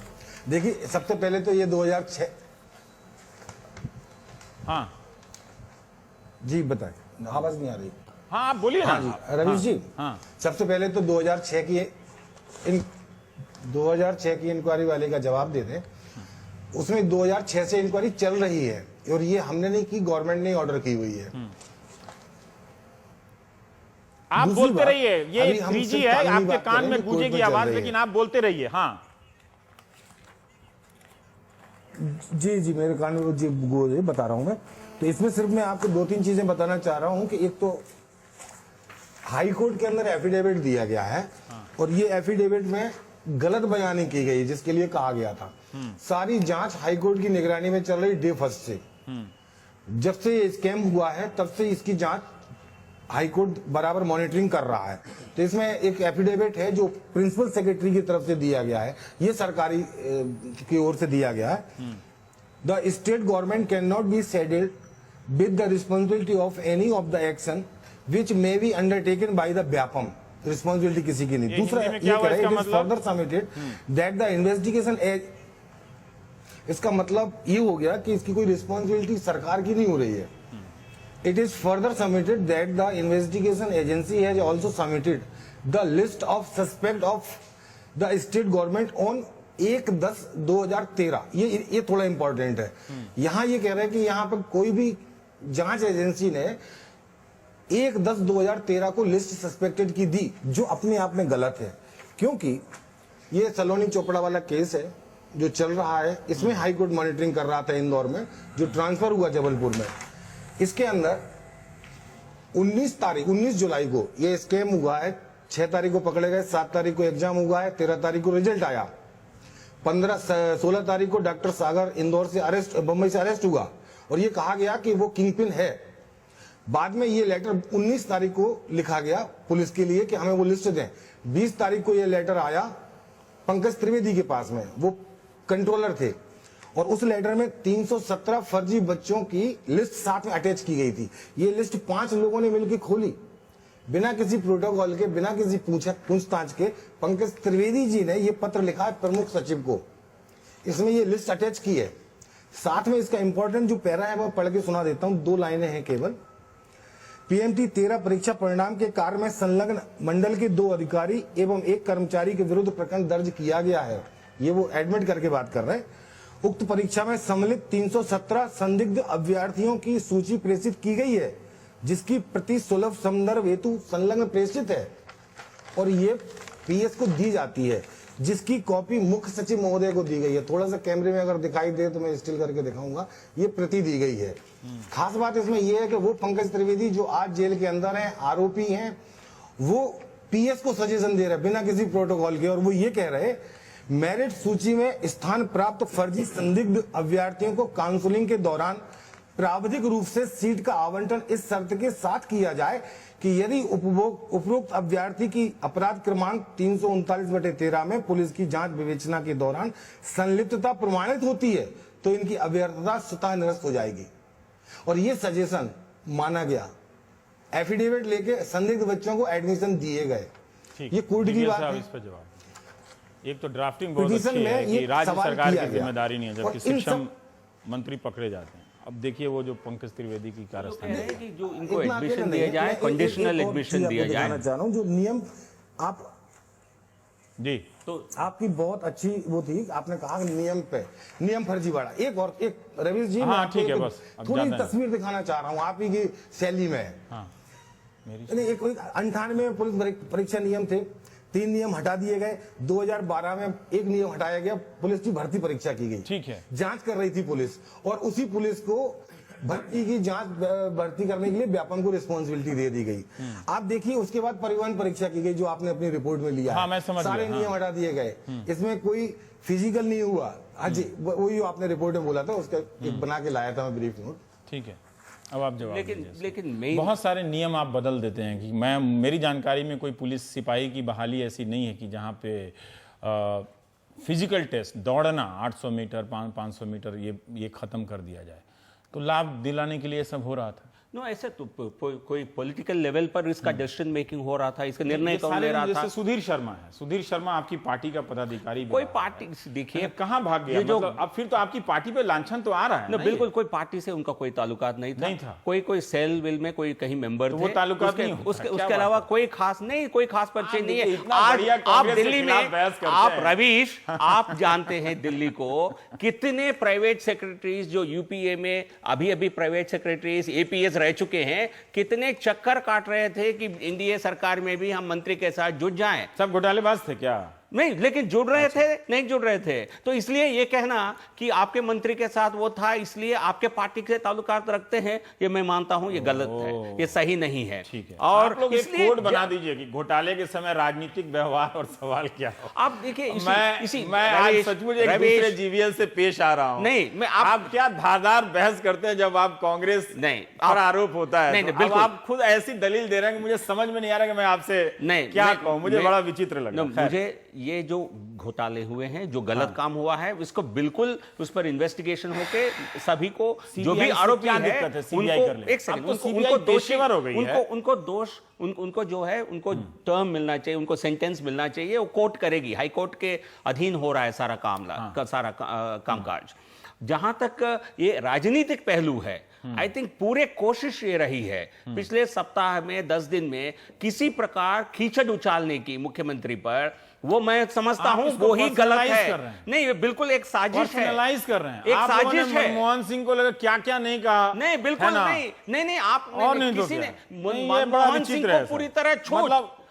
देखिए, सबसे पहले तो ये 2006 हाँ, जी बताए, आवाज नहीं आ रही। हाँ, आप बोलिए ना। रवीश जी, हाँ, सबसे पहले तो 2006 की इंक्वायरी वाले का जवाब दे दें। उसमें 2006 से इंक्वायरी चल रही है और ये हमने नहीं की, गवर्नमेंट ने ऑर्डर की हुई है। आप दूसरी बोलते बात, रहिए, ये अभी हम 3G सिर्फ है, कानूनी आपके बात कान करें में जो कोर्ट गूंजेगी में चल आवाज, रही है। लेकिन आप बोलते रहिए। हाँ, जी, मेरे कान में जी गोल है, बता रहा हूं मैं। तो इसमें सिर्फ मैं आपको 2-3 चीजें बताना चाह रहा हूं कि एक तो हाई कोर्ट के अंदर एफिडेविट दिया गया है और ये एफिडेविट में गलत बयानी की गई जिसके लिए कहा गया था। सारी जांच हाई कोर्ट की निगरानी में चल रही डे फर्स्ट से। जब से ये स्कैम हुआ है तब से इसकी जांच हाई कोर्ट बराबर मॉनिटरिंग कर रहा है। तो इसमें एक एफिडेविट है जो प्रिंसिपल सेक्रेटरी की तरफ से दिया गया है, ये सरकारी की ओर से दिया गया है। The state government can not be saddled with the responsibility of any of the action which may be undertaken by the Vyapam. Responsibility किसी की नहीं। दूसरा हिंदी में ये क्या हुआ कह रहे इसका हैं मतलब? Further submitted that the investigation as, इसका मतलब ये हो गया कि इसकी कोई रिस्पॉन्सिबिलिटी सरकार की नहीं हो रही है। It is further submitted that the investigation agency has also submitted the list of suspect of the state government on 1/10/2013। ये थोड़ा इंपॉर्टेंट है। यहाँ ये कह रहे हैं कि यहाँ पर कोई भी जांच एजेंसी ने 1/10/2013 को लिस्ट सस्पेक्टेड की दी, जो अपने आप में गलत है। क्योंकि ये सलोनी चोपड़ा वाला केस है जो चल रहा है, इसमें हाई कोर्ट मॉनिटरिंग कर रहा था इंदौर में, जो ट्रांसफर हुआ जबलपुर में। इसके अंदर 19 जुलाई को ये स्कैम हुआ है। 6 तारीख को पकड़े गए, 7 तारीख को एग्जाम हुआ है, 13 तारीख को रिजल्ट आया, 16 तारीख को डॉक्टर सागर इंदौर से बंबई से अरेस्ट हुआ और ये कहा गया कि वो किंग पिन है। बाद में ये लेटर 19 तारीख को लिखा गया पुलिस के लिए कि हमें वो लिस्ट दें। 20 तारीख को ये लेटर आया पंकज त्रिवेदी के पास में, वो कंट्रोलर थे, और उस लेटर में 317 फर्जी बच्चों की लिस्ट साथ में अटैच की गई थी। ये लिस्ट 5 लोगों ने मिलकर खोली, बिना किसी प्रोटोकॉल के, बिना किसी पूछताछ के। पंकज त्रिवेदी जी ने ये पत्र लिखा है प्रमुख सचिव को, इसमें ये लिस्ट अटैच की है। साथ में इसका इंपॉर्टेंट जो पैरा है वो पढ़ के सुना देता हूं, 2 लाइनें हैं केवल। पीएमटी 13 परीक्षा परिणाम के कार्य में संलग्न मंडल के 2 अधिकारी एवं 1 कर्मचारी के विरुद्ध प्रकरण दर्ज किया गया है। ये वो एडमिट करके बात कर रहे हैं। उक्त परीक्षा में सम्मिलित 317 संदिग्ध अभ्यर्थियों की सूची प्रेषित की गई है, जिसकी प्रति सुलभ संदर्भ हेतु संलग्न प्रेषित है और ये पीएस को दी जाती है, जिसकी कॉपी मुख्य सचिव महोदय को दी गई है। थोड़ा सा कैमरे में अगर दिखाई दे तो मैं स्टिल करके दिखाऊंगा, ये प्रति दी गई है। खास बात इसमें यह है कि वो पंकज त्रिवेदी जो आज जेल के अंदर हैं, आरोपी हैं, वो पीएस को सजेशन दे रहे हैं बिना किसी प्रोटोकॉल के, और वो ये कह रहे मेरिट सूची में स्थान प्राप्त फर्जी संदिग्ध अभ्यर्थियों को काउंसलिंग के दौरान प्राविधिक रूप से सीट का आवंटन इस शर्त के साथ किया जाए कि यदि उपरोक्त अभ्यर्थी की अपराध क्रमांक 339/13 में पुलिस की जांच विवेचना के दौरान संलिप्तता प्रमाणित होती है तो इनकी अभ्यर्थता स्वतः निरस्त हो जाएगी। और ये सजेशन माना गया। एफिडेविट लेके संदिग्ध बच्चों को एडमिशन दिए गए। ये कोर्ट की बात है। इस पर जवाब, एक तो ड्राफ्टिंग बहुत अच्छी है कि राज्य सरकार की जिम्मेदारी नहीं है, जबकि शिक्षा मंत्री पकड़े जाते हैं। अब देखिए वो जो पंकज त्रिवेदी की कारस्तानी है कि जो इनको एडमिशन दिया जाए, कंडीशनल एडमिशन दिया जाए। चाह रहा हूं जो नियम आप जी, तो आपकी बहुत अच्छी वो थी, आपने कहा नियम फर्जीवाड़ा। एक रवीश जी, हाँ, ठीक है, बस थोड़ी तस्वीर दिखाना चाह रहा हूँ आप ही की शैली में। हाँ, एक 98 में पुलिस परीक्षा नियम थे, 3 नियम हटा दिए गए। 2012 में 1 नियम हटाया गया, पुलिस की भर्ती परीक्षा की गई। ठीक है, जांच कर रही थी पुलिस, और उसी पुलिस को भर्ती की भर्ती करने के लिए व्यापम को रिस्पॉन्सिबिलिटी दे दी गई। आप देखिए उसके बाद परिवहन परीक्षा की गई जो आपने अपनी रिपोर्ट में लिया। हाँ, मैं समझ सारे गया, नियम हटा दिए गए, इसमें कोई फिजिकल नहीं हुआ। हाँ जी, वही आपने रिपोर्ट में बोला था, उसका एक बना के लाया था मैं ब्रीफ नोट। ठीक है, अब आप जवाब लेकिन बहुत सारे नियम आप बदल देते हैं कि मेरी जानकारी में कोई पुलिस सिपाही की बहाली ऐसी नहीं है कि जहाँ पे फिजिकल टेस्ट, दौड़ना 800 मीटर 500 मीटर ये खत्म कर दिया जाए, तो लाभ दिलाने के लिए सब हो रहा था। नो, ऐसे तो कोई पॉलिटिकल लेवल पर इसका डिसीजन मेकिंग हो रहा था, इसका निर्णय कौन ले रहा था? सुधीर शर्मा है, सुधीर शर्मा आपकी पार्टी का पदाधिकारी, कोई पार्टी देखिए कहां भाग गया, जो मतलब अब फिर तो आपकी पार्टी पे लांछन तो आ रहा है ना। बिल्कुल, कोई पार्टी से उनका कोई ताल्लुकात नहीं था। कोई सेल विल में कोई कहीं मेंबर थे, वो ताल्लुकात नहीं होता। उसके अलावा कोई खास परिचय नहीं है। आज आप दिल्ली में, आप रवीश, आप जानते हैं दिल्ली को कितने प्राइवेट सेक्रेटरीज जो यूपीए में अभी प्राइवेट सेक्रेटरीज APS रह चुके हैं, कितने चक्कर काट रहे थे कि एनडीए सरकार में भी हम मंत्री के साथ जुट जाएं। सब घोटालेबाज थे क्या? नहीं, लेकिन जुड़ रहे थे, नहीं जुड़ रहे थे। तो इसलिए ये कहना कि आपके मंत्री के साथ वो था इसलिए आपके पार्टी के ताल्लुकात रखते हैं, ये मैं मानता हूं ये गलत है, ये सही नहीं है। ठीक है, और आप लोग एक कोड बना दीजिए कि घोटाले के समय राजनीतिक व्यवहार और सवाल क्या हो। आप देखिए, मैं आज सचमुच एक दूसरे जीवीएल से पेश आ रहा हूं। नहीं, आप क्या धारदार बहस करते हैं जब आप कांग्रेस पर आरोप होता है। नहीं, बिल्कुल आप खुद ऐसी दलील दे रहे हैं कि मुझे समझ में नहीं आ रहा कि मैं आपसे क्या कहूं, मुझे बड़ा विचित्र लगा। मुझे ये जो घोटाले हुए हैं, जो गलत काम हुआ है, इसको बिल्कुल उस पर इन्वेस्टिगेशन होके सभी को, जो भी आरोपी है, उनको जो है उनको टर्म मिलना चाहिए, उनको सेंटेंस मिलना चाहिए, वो कोर्ट करेगी, हाई कोर्ट के अधीन हो रहा है सारा कामकाज। जहां तक ये राजनीतिक पहलू है, आई थिंक पूरे कोशिश ये रही है पिछले सप्ताह में 10 दिन में किसी प्रकार कीचड़ उछालने की मुख्यमंत्री पर, वो मैं समझता हूं वो ही गलत है। नहीं, ये बिल्कुल एक साजिश है, कर रहे हैं, एक साजिश है। मनमोहन सिंह को लगा क्या क्या नहीं कहा। नहीं, बिल्कुल नहीं, आप किसी ने मनमोहन सिंह को पूरी तरह छूट,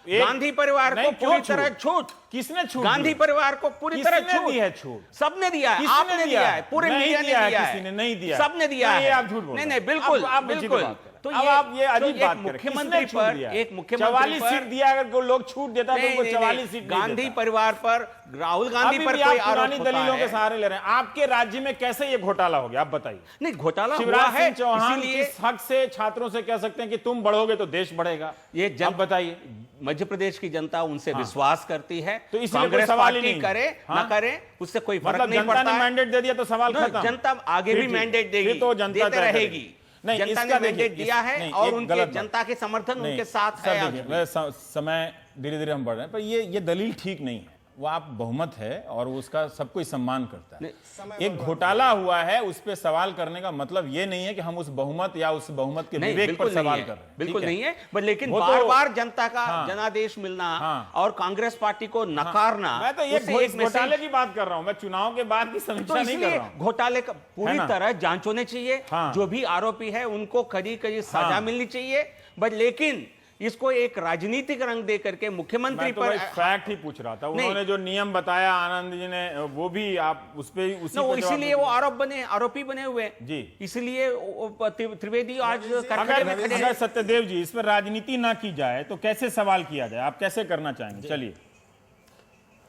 गांधी परिवार को पूरी तरह छूट, किसने छूट? गांधी परिवार को पूरी तरह छूट दी है। छूट सबने दिया है, आपने दिया है, पूरे मीडिया ने दिया है, किसी ने नहीं दिया, सबने दिया है। आप झूठ बोल रहे हैं। नहीं, बिल्कुल बिल्कुल। तो अब आप ये अजीब बात करें, मुख्यमंत्री पर 44 सीट दिया, अगर लोग छूट देता तो उनको 44 सीट गांधी परिवार पर, राहुल गांधी पर कोई आरोप होता दलीलों के सहारे ले रहे हैं। आपके राज्य में कैसे ये घोटाला हो गया, आप बताइए। नहीं, घोटाला शिवराज सिंह चौहान किस हक से छात्रों से कह सकते हैं कि तुम बढ़ोगे तो देश बढ़ेगा? ये आप बताइए। मध्य प्रदेश की जनता उनसे विश्वास करती है। तो इसलिए कोई कांग्रेस सवाल ही पार्टी नहीं। करे ना करे उससे कोई फर्क मतलब नहीं जनता पड़ता ने है। मैंडेट दे दिया तो सवाल खत्म। जनता आगे भी ठीक। मैंडेट देगी, फिर तो जनता देते तय करेगी। रहेगी। नहीं, जनता इसका ने देखिए, मैंडेट दिया है नहीं, और एक उनके गलत बात। जनता के समर्थन नहीं, उनके साथ सर है। देखिए, मैं समय धीरे धीरे हम बढ़ रहे हैं, पर ये दलील ठीक नहीं है। वो आप बहुमत है और उसका सब कोई सम्मान करता है। एक घोटाला हुआ है, उस पर सवाल करने का मतलब ये नहीं है कि हम उस बहुमत या उस बहुमत के नहीं, विवेक पर बिल्कुल नहीं सवाल है, कर रहे हैं। बिल्कुल ठीक है? नहीं है, बट लेकिन वो तो- बार बार जनता का हाँ। जनादेश मिलना हाँ। और कांग्रेस पार्टी को नकारना, मैं तो उससे एक मैसेज- घोटाले की बात कर रहा हूं, मैं चुनाव के बाद की तो समीक्षा नहीं कर इसलिए रहा हूं। घोटाले का पूरी ना? तरह जांच होनी चाहिए। हाँ। जो भी आरोपी है उनको कड़ी कड़ी सजा हाँ। मिलनी चाहिए, बट लेकिन इसको एक राजनीतिक रंग दे करके मुख्यमंत्री मैं तो पर भाई फैक्ट ही पूछ रहा था। उन्होंने जो नियम बताया आनंद जी ने, वो भी आप उस पे उसी न, वो पे जवाब इसीलिए वो आरोपी बने हुए हैं। जी। इसलिए त्रिवेदी आज कटघरे अगर में खड़े अगर हैं। सत्यदेव जी इस पर राजनीति ना की जाए तो कैसे सवाल किया जाए? आप कैसे करना चाहेंगे? चलिए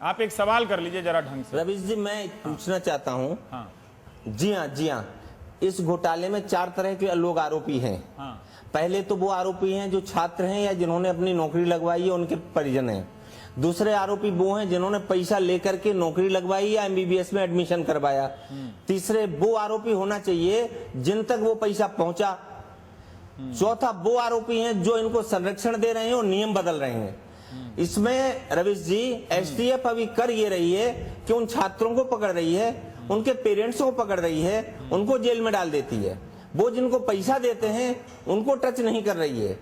आप एक सवाल कर लीजिए जरा ढंग से। रवीश जी, मैं पूछना चाहता हूँ। हाँ जी हाँ, इस घोटाले में 4 तरह के लोग आरोपी हैं। हाँ पहले तो वो आरोपी हैं जो छात्र हैं या जिन्होंने अपनी नौकरी लगवाई है, उनके परिजन हैं। दूसरे आरोपी वो हैं जिन्होंने पैसा लेकर के नौकरी लगवाई या एमबीबीएस में एडमिशन करवाया। तीसरे वो आरोपी होना चाहिए जिन तक वो पैसा पहुंचा। चौथा वो आरोपी हैं जो इनको संरक्षण दे रहे हैं और नियम बदल रहे हैं। इसमें रवीश जी, एसटीएफ अभी कर ये रही है कि उन छात्रों को पकड़ रही है, उनके पेरेंट्स को पकड़ रही है, उनको जेल में डाल देती है। वो जिनको पैसा देते हैं उनको टच नहीं कर रही है।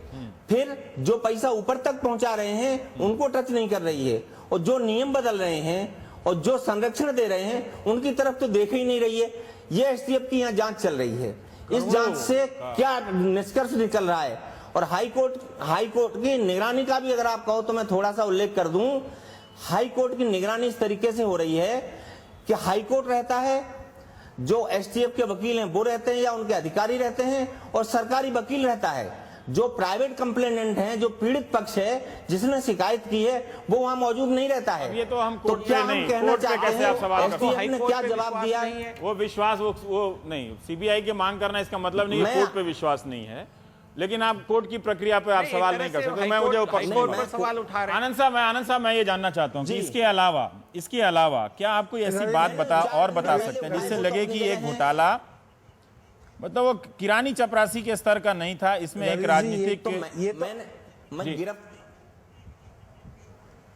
फिर जो पैसा ऊपर तक पहुंचा रहे हैं उनको टच नहीं कर रही है, और जो नियम बदल रहे हैं और जो संरक्षण दे रहे हैं उनकी तरफ तो देख ही नहीं रही है। ये एसटीएफ की यहाँ जांच चल रही है। इस जांच से क्या निष्कर्ष निकल रहा है? और हाई कोर्ट की निगरानी का भी अगर आप कहो तो मैं थोड़ा सा उल्लेख कर दूं। हाई कोर्ट की निगरानी इस तरीके से हो रही है कि हाई कोर्ट रहता है, जो एसटीएफ के वकील हैं वो रहते हैं या उनके अधिकारी रहते हैं, और सरकारी वकील रहता है। जो प्राइवेट कंप्लेनेंट हैं, जो पीड़ित पक्ष है जिसने शिकायत की है, वो वहां मौजूद नहीं रहता है। ये तो हम कोर्ट क्या पे हम नहीं, कहना कोर्ट पे चाहते कैसे हैं आप सवाल करते हैं? एसटीएफ ने क्या जवाब दिया है? वो विश्वास वो नहीं, सीबीआई की मांग करना इसका मतलब नहीं है कोर्ट पे विश्वास नहीं है, लेकिन आप कोर्ट की प्रक्रिया पे आप सवाल नहीं कर सकते। मैं मुझे सवाल उठा रहे हैं। आनंद साहब मैं ये जानना चाहता हूँ कि इसके अलावा क्या आप कोई ऐसी बात बता सकते हैं जिससे लगे कि ये घोटाला मतलब वो किरानी चपरासी के स्तर का नहीं था, इसमें एक राजनीतिक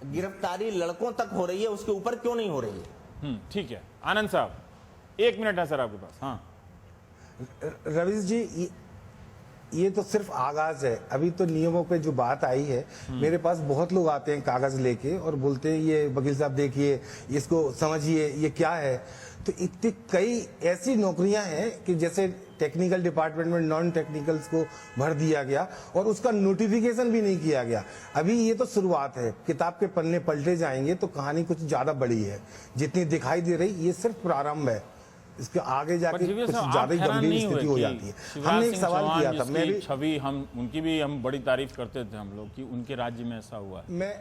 गिरफ्तारी लड़कों तक हो रही है, उसके ऊपर क्यों नहीं हो रही है? ठीक है आनंद साहब 1 मिनट है सर आपके पास। हाँ रवीश जी, ये तो सिर्फ आगाज है। अभी तो नियमों पे जो बात आई है, मेरे पास बहुत लोग आते हैं कागज लेके और बोलते हैं ये वकील साहब देखिए, इसको समझिए, ये क्या है। तो इतनी कई ऐसी नौकरियां हैं कि जैसे टेक्निकल डिपार्टमेंट में नॉन टेक्निकल्स को भर दिया गया और उसका नोटिफिकेशन भी नहीं किया गया। अभी ये तो शुरुआत है, किताब के पन्ने पलटे जाएंगे तो कहानी कुछ ज्यादा बड़ी है। जितनी दिखाई दे रही ये सिर्फ प्रारंभ है, इसके आगे जाके कुछ ज्यादा ही गंभीर स्थिति हो जाती है। हमने एक सवाल किया था, मैं भी छवि उनकी भी हम बड़ी तारीफ करते थे हम लोग कि उनके राज्य में ऐसा हुआ है, मैं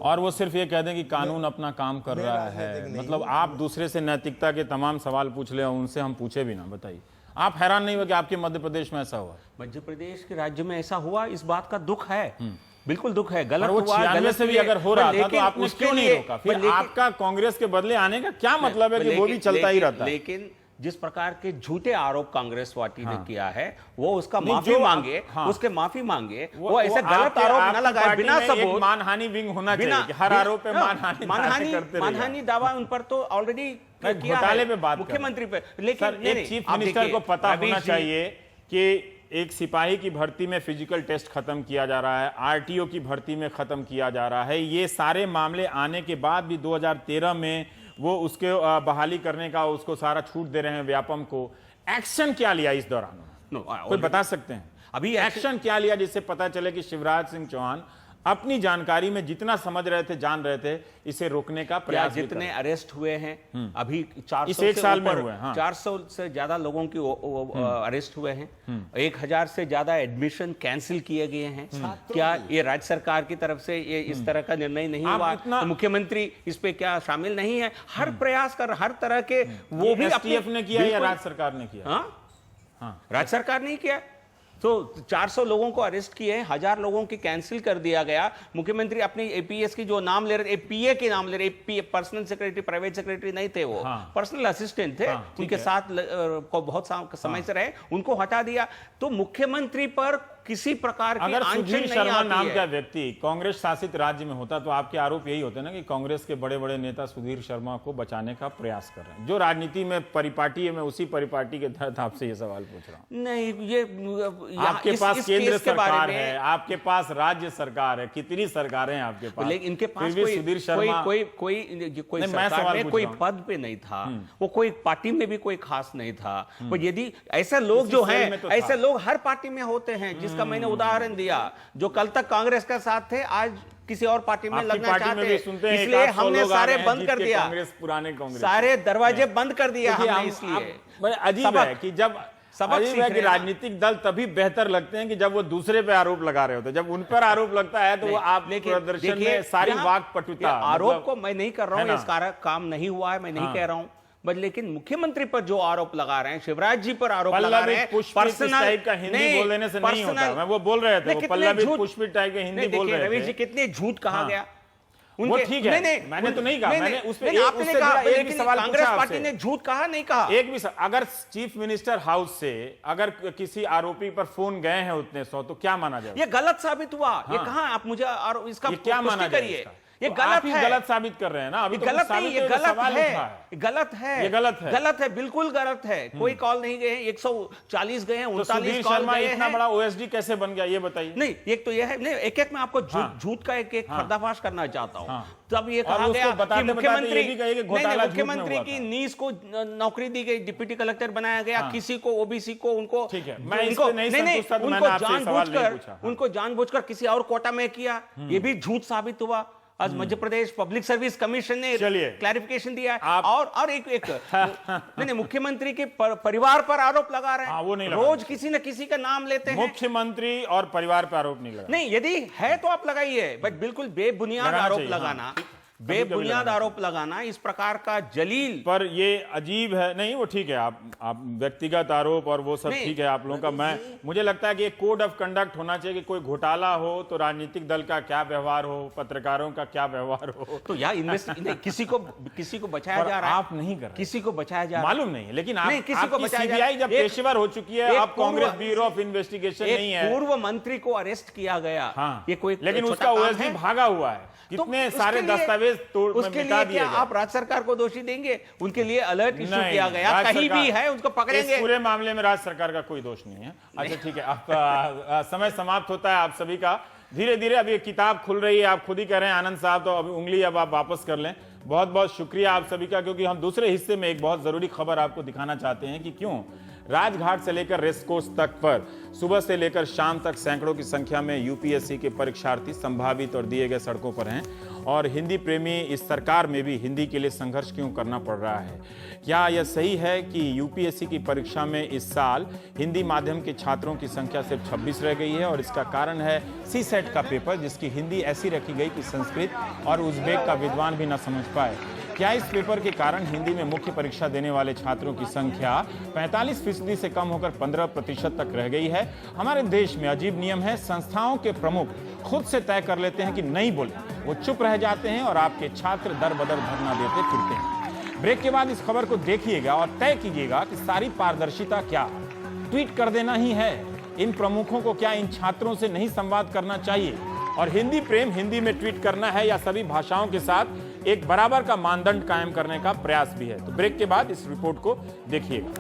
और वो सिर्फ ये कह दें कि कानून अपना काम कर रहा है। मतलब आप दूसरे से नैतिकता के तमाम सवाल पूछ ले, उनसे हम पूछे भी ना। बताइए, आप हैरान नहीं हुए कि आपके मध्य प्रदेश में ऐसा हुआ? मध्य प्रदेश के राज्य में ऐसा हुआ, इस बात का दुख है, बिल्कुल दुख है। गलत वो हुआ, 96 से भी अगर हो रहा था तो आपने उसके क्यों नहीं लिए- रोका? फिर आपका कांग्रेस के बदले आने का क्या मतलब है कि वो भी चलता ही रहता है? लेकिन जिस प्रकार के झूठे आरोप कांग्रेस पार्टी ने किया है, वो उसका नहीं, माफी जो मांगे, हाँ। उसके माफी मांगे। वो ऐसे गलत आरोप न लगाए पार्टी बिना में सबूत। एक मानहानि विंग होना चाहिए कि हर आरोप पे मानहानि दावा उन पर तो ऑलरेडी किया घोटाले है पे बात मुख्यमंत्री पे। सर, लेकिन एक चीफ मिनिस्टर को पता होना चाहिए कि एक सिपाही की भर्ती में फिजिकल टेस्ट खत्म किया जा रहा है, आरटीओ की भर्ती में खत्म किया जा रहा है। ये सारे मामले आने के बाद भी 2013 में वो उसके बहाली करने का उसको सारा छूट दे रहे हैं व्यापम को। एक्शन क्या लिया इस दौरान? कोई बता सकते हैं अभी एक्शन क्या लिया जिससे पता चले कि शिवराज सिंह चौहान अपनी जानकारी में जितना समझ रहे थे, जान रहे थे, इसे रोकने का प्रयास? जितने अरेस्ट हुए हैं अभी 400 इस एक साल में हुए, हाँ। 400 से ज्यादा लोगों की अरेस्ट हुए हैं, 1000 से ज्यादा एडमिशन कैंसिल किए गए हैं। क्या ये राज्य सरकार की तरफ से ये इस तरह का निर्णय नहीं हुआ? तो मुख्यमंत्री इस पे क्या शामिल नहीं है? हर प्रयास कर, हर तरह के वो भी एसटीएफ ने किया या राज्य सरकार ने किया? राज्य सरकार नहीं किया। तो 400 लोगों को अरेस्ट किए, 1000 लोगों की कैंसिल कर दिया गया। मुख्यमंत्री अपनी एपीएस की जो नाम ले रहे, पीए के नाम ले रहे, पर्सनल सेक्रेटरी, प्राइवेट सेक्रेटरी नहीं थे वो, पर्सनल असिस्टेंट थे, उनके साथ को बहुत समय से रहे, उनको हटा दिया। तो मुख्यमंत्री पर किसी प्रकार की अगर आंचल सुधीर नहीं शर्मा आती नाम है। का व्यक्ति कांग्रेस शासित राज्य में होता तो आपके आरोप यही होते ना कि कांग्रेस के बड़े बड़े नेता सुधीर शर्मा को बचाने का प्रयास कर रहे हैं। जो राजनीति में परिपाटी है, मैं उसी परिपाटी के तहत आपसे ये सवाल पूछ रहा हूं। नहीं, ये आपके पास केंद्र केस के बारे सरकार में है, आपके पास राज्य सरकार है, कितनी सरकारें हैं आपके पास, लेकिन इनके पास फिर भी सुधीर शर्मा कोई नहीं, मैं सरकार सवाल में पूछ कोई रहा हूं। पद पे नहीं था, वो कोई पार्टी में भी कोई खास नहीं था। पर यदि ऐसे लोग जो सेल हैं, में तो ऐसे था। लोग हर पार्टी में होते हैं, जिसका मैंने उदाहरण दिया, जो कल तक कांग्रेस के साथ थे, आज किसी और पार्टी में आपकी लगना पार्टी में चाहते भी हैं, सुनते हैं इसलिए 100 हमने लोग आ सारे रहे हैं बंद जीत कर के दिया, कांग्रेस, पुराने कांग्रेस सारे दरवाजे बंद कर दिया देखिए, हमने। हम- इसलिए बड़े अजीब सबक- है कि जब सबक अजीब सीख है कि रहे हैं ना। राजनीतिक दल तभी बेहतर लगते हैं कि जब वो दूसरे पे आरोप लगा रहे होते हैं। जब उन पर आरोप लगता है तो वो आप प्रदर्शन में सारी वाक पटुता, आरोप मतलब- को मैं नहीं कर रहा है हूं, ना? इस कारण काम नहीं हुआ है, मैं नहीं कह रहा हूं, बट लेकिन मुख्यमंत्री पर जो आरोप लगा रहे हैं, शिवराज जी पर आरोप लगा रहे हैं, पुष्पित इस टाइप का हिंदी बोल देने से नहीं होता। मैं वो बोल रहे थे, वो पल्लवी पुष्पित टाइप के हिंदी बोल रहे रवि थे। जी कितने झूठ कहा गया, वो ठीक है, मैंने तो नहीं कहा, मैंने उस पे आपने उससे कहा, जुड़ा एक भी लेकिन सवाल कांग्रेस पूछा पार्टी आपसे। ने झूठ कहा नहीं कहा। एक भी अगर चीफ मिनिस्टर हाउस से अगर किसी आरोपी पर फोन गए हैं उतने 100 तो क्या माना जाए? ये गलत साबित हुआ। ये कहा आप मुझे और इसका ये क्या माना पुष्टि जाए करिए। इसका? ये तो गलत आप ही है, गलत साबित कर रहे हैं ना। अभी ये तो गलत कुछ नहीं, साबित ये होने का गलत सवाल उठा है, गलत है, ये गलत है, गलत है, बिल्कुल गलत है। कोई कॉल नहीं गए, 140 गए हैं, तो 39 सुधीर कॉल शर्मा गए इतना हैं। बड़ा ओएसडी कैसे बन गया ये बताइए? नहीं, एक तो ये है, नहीं, एक मैं आपको झूठ का एक पर्दाफाश करना चाहता हूं। तब ये और कहा उसको गया कि बताते-बताते मुख्यमंत्री ये भी कहिए कि नहीं, घोटाला झूठ में मुख्यमंत्री हुआ की था। नीस को नौकरी दी गई, डिप्टी कलेक्टर बनाया गया, किसी को ओबीसी को उनको ठीक है, मैं इस पे नहीं संतुष्ट था तो मैंने आपसे ये सवाल नहीं पूछा। उनको जानबूझकर किसी और कोटा में किया, ये भी झूठ साबित हुआ। आज Madhya Pradesh public service commission ने चलिए, क्लैरिफिकेशन दिया है। और एक नहीं, मुख्यमंत्री के परिवार पर आरोप लगा रहे हैं, वो नहीं रोज किसी न किसी का नाम लेते हैं। मुख्यमंत्री और परिवार पर आरोप नहीं लगा। नहीं, यदि है तो आप लगाइए, बट बिल्कुल बेबुनियाद लगाना आरोप चाहिए, लगाना, कभी बेबुनियाद लगाना आरोप लगाना, इस प्रकार का जलील। पर ये अजीब है। नहीं वो ठीक है, आप व्यक्तिगत आरोप और वो सब नहीं, ठीक है आप लोगों का। मुझे लगता है कि एक कोड ऑफ कंडक्ट होना चाहिए कि कोई घोटाला हो तो राजनीतिक दल का क्या व्यवहार हो, पत्रकारों का क्या व्यवहार हो। तो यार किसी को बचाया जा रहा है, आप नहीं कर रहे, किसी को बचाया जा रहा है, मालूम नहीं है। लेकिन नहीं, किसी को आपकी बचाया जा सीबीआई रहा जब है। पेशेवर हो चुकी है, एक अब कांग्रेस पूर्व- ब्यूरो ऑफ इन्वेस्टिगेशन नहीं एक है। पूर्व मंत्री को अरेस्ट किया गया। ये कोई लेकिन छोटा उसका काम ओएसडी है? भागा हुआ है। तो कितने उसके सारे लिए- दस्तावेज तोड़ उसके मिटा लिए दिए क्या गए। आप राज्य सरकार को दोषी देंगे? उनके लिए अलर्ट इशू नहीं, किया गया, राज्य कहीं सरकार- भी है उसको पकड़ेंगे। इस पूरे मामले में राज्य सरकार का कोई दोष नहीं है। अच्छा ठीक है, आपका समय समाप्त होता है आप सभी का। धीरे धीरे अब ये किताब खुल रही है, आप खुद ही कह रहे हैं आनंद साहब, तो अभी उंगली अब आप वापस कर लें। बहुत बहुत शुक्रिया आप सभी का, क्योंकि हम दूसरे हिस्से में एक बहुत जरूरी खबर आपको दिखाना चाहते हैं कि क्यों राजघाट से लेकर रेसकोर्स तक पर सुबह से लेकर शाम तक सैकड़ों की संख्या में यूपीएससी के परीक्षार्थी संभावित और दिए गए सड़कों पर हैं। और हिंदी प्रेमी इस सरकार में भी हिंदी के लिए संघर्ष क्यों करना पड़ रहा है? क्या यह सही है कि यूपीएससी की परीक्षा में इस साल हिंदी माध्यम के छात्रों की संख्या सिर्फ 26 रह गई है? और इसका कारण है सीसेट का पेपर, जिसकी हिंदी ऐसी रखी गई कि संस्कृत और उज़्बेक का विद्वान भी न समझ पाए। क्या इस पेपर के कारण हिंदी में मुख्य परीक्षा देने वाले छात्रों की संख्या 45% से कम होकर 15% तक रह गई है? हमारे देश में अजीब नियम है, संस्थाओं के प्रमुख खुद से तय कर लेते हैं कि नहीं बोले, वो चुप रह जाते हैं और आपके छात्र दर बदर धरना देते फिरते हैं। ब्रेक के बाद इस खबर को देखिएगा और तय कीजिएगा कि सारी पारदर्शिता क्या ट्वीट कर देना ही है? इन प्रमुखों को क्या इन छात्रों से नहीं संवाद करना चाहिए? और हिंदी प्रेम हिंदी में ट्वीट करना है या सभी भाषाओं के साथ एक बराबर का मानदंड कायम करने का प्रयास भी है? तो ब्रेक के बाद इस रिपोर्ट को देखिएगा।